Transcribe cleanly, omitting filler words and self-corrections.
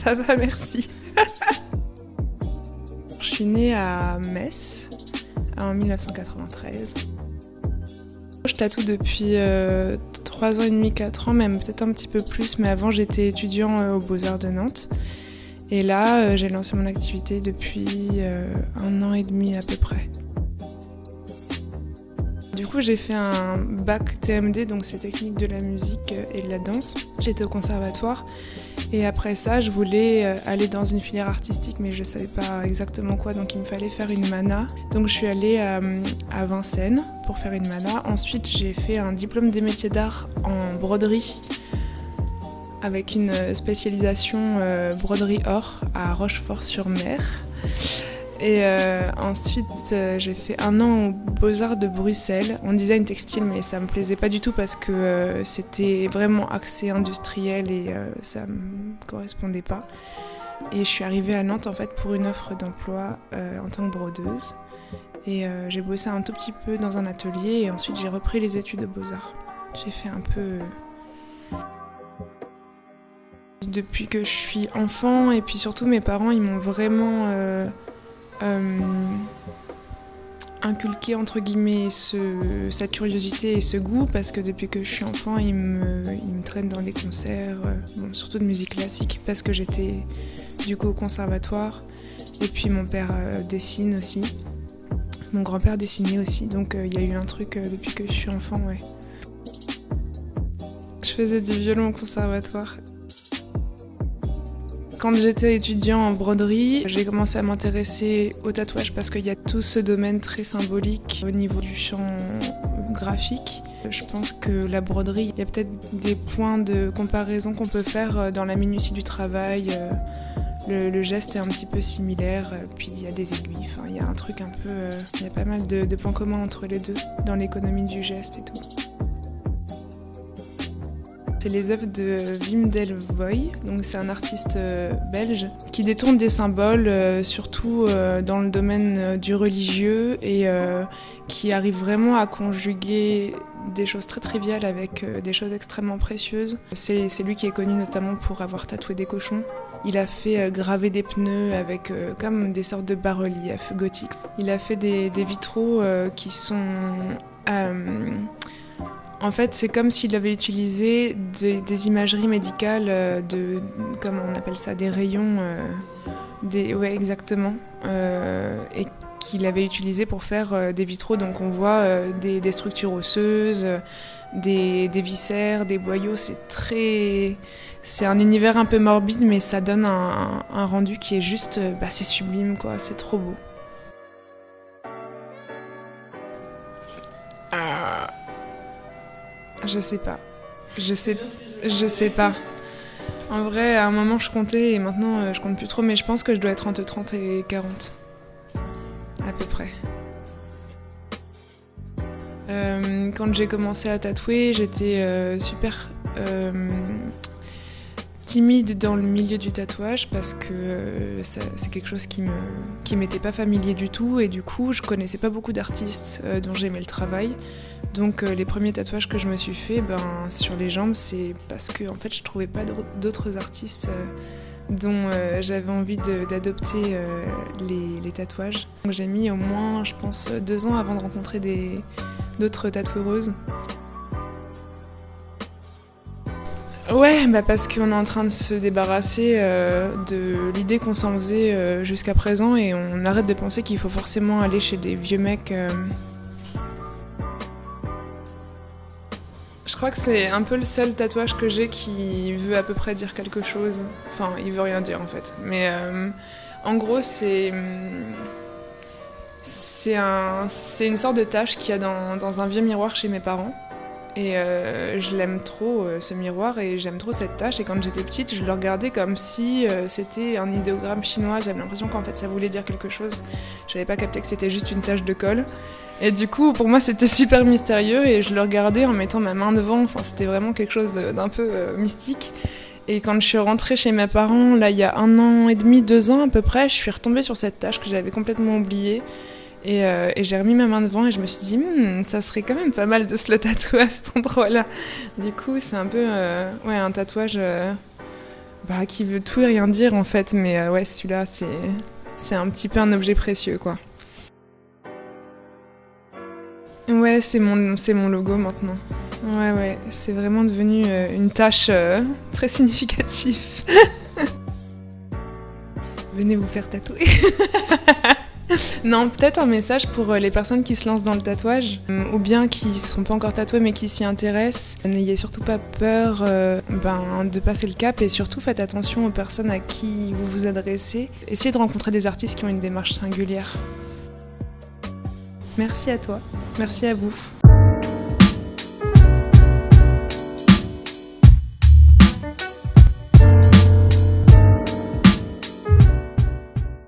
Ça va, merci. Je suis née à Metz en 1993. Je tatoue depuis 3 ans et demi, 4 ans, même peut-être un petit peu plus, mais avant j'étais étudiant aux Beaux-Arts de Nantes. Et là, j'ai lancé mon activité depuis 1 an et demi à peu près. Du coup, j'ai fait un bac TMD, donc c'est technique de la musique et de la danse. J'étais au conservatoire et après ça, je voulais aller dans une filière artistique, mais je ne savais pas exactement quoi, donc il me fallait faire une mana. Donc je suis allée à Vincennes pour faire une mana. Ensuite, j'ai fait un diplôme des métiers d'art en broderie avec une spécialisation broderie or à Rochefort-sur-Mer. Et ensuite, j'ai fait 1 an aux Beaux-Arts de Bruxelles en design textile, mais ça me plaisait pas du tout parce que c'était vraiment axé industriel et ça me correspondait pas. Et je suis arrivée à Nantes en fait pour une offre d'emploi en tant que brodeuse. Et j'ai bossé un tout petit peu dans un atelier et ensuite j'ai repris les études aux Beaux-Arts. J'ai fait un peu... Depuis que je suis enfant et puis surtout mes parents, ils m'ont vraiment... inculquer entre guillemets cette curiosité et ce goût parce que depuis que je suis enfant ils me traînent dans les concerts, surtout de musique classique parce que j'étais du coup au conservatoire et puis mon père dessine aussi, mon grand-père dessinait aussi donc il y a eu un truc depuis que je suis enfant, ouais. Je faisais du violon au conservatoire. Quand j'étais étudiant en broderie, j'ai commencé à m'intéresser au tatouage parce qu'il y a tout ce domaine très symbolique au niveau du champ graphique. Je pense que la broderie, il y a peut-être des points de comparaison qu'on peut faire dans la minutie du travail. Le geste est un petit peu similaire, puis il y a des aiguilles, enfin, il y a un truc un peu... il y a pas mal de points communs entre les deux, dans l'économie du geste et tout. C'est les œuvres de Wim Delvoye, donc c'est un artiste belge qui détourne des symboles, surtout dans le domaine du religieux et qui arrive vraiment à conjuguer des choses très triviales avec des choses extrêmement précieuses. C'est lui qui est connu notamment pour avoir tatoué des cochons. Il a fait graver des pneus avec comme des sortes de bas-reliefs gothiques. Il a fait des vitraux qui sont... En fait, c'est comme s'il avait utilisé des imageries médicales, comment on appelle ça, des rayons, ouais, exactement, et qu'il avait utilisé pour faire des vitraux. Donc on voit des structures osseuses, des viscères, des boyaux. C'est un univers un peu morbide, mais ça donne un rendu qui est juste, c'est sublime, quoi. C'est trop beau. Je sais pas. Je sais pas. En vrai, à un moment, je comptais et maintenant, je compte plus trop. Mais je pense que je dois être entre 30 et 40. À peu près. Quand j'ai commencé à tatouer, j'étais super timide dans le milieu du tatouage parce que c'est quelque chose qui m'était pas familier du tout. Et du coup, je connaissais pas beaucoup d'artistes dont j'aimais le travail. Donc les premiers tatouages que je me suis fait sur les jambes, c'est parce que en fait je trouvais pas d'autres artistes dont j'avais envie d'adopter les tatouages. Donc j'ai mis au moins, je pense, 2 ans avant de rencontrer d'autres tatoueuses. Ouais, parce qu'on est en train de se débarrasser de l'idée qu'on s'en faisait jusqu'à présent et on arrête de penser qu'il faut forcément aller chez des vieux mecs. Je crois que c'est un peu le seul tatouage que j'ai qui veut à peu près dire quelque chose. Enfin, il veut rien dire en fait. Mais en gros, c'est une sorte de tache qu'il y a dans un vieux miroir chez mes parents. Et je l'aime trop, ce miroir, et j'aime trop cette tache. Et quand j'étais petite, je le regardais comme si c'était un idéogramme chinois. J'avais l'impression qu'en fait ça voulait dire quelque chose. J'avais pas capté que c'était juste une tache de colle. Et du coup, pour moi, c'était super mystérieux. Et je le regardais en mettant ma main devant. Enfin, c'était vraiment quelque chose d'un peu mystique. Et quand je suis rentrée chez mes parents, là, il y a 1 an et demi, 2 ans à peu près, je suis retombée sur cette tache que j'avais complètement oubliée. Et j'ai remis ma main devant et je me suis dit ça serait quand même pas mal de se le tatouer à cet endroit-là. Du coup, c'est un peu un tatouage qui veut tout et rien dire en fait, mais ouais, celui-là, c'est un petit peu un objet précieux, quoi. Ouais, c'est mon logo maintenant. Ouais, c'est vraiment devenu une tâche très significative. Venez vous faire tatouer. Non, peut-être un message pour les personnes qui se lancent dans le tatouage, ou bien qui ne sont pas encore tatouées mais qui s'y intéressent. N'ayez surtout pas peur de passer le cap, et surtout faites attention aux personnes à qui vous vous adressez. Essayez de rencontrer des artistes qui ont une démarche singulière. Merci à toi, merci à vous.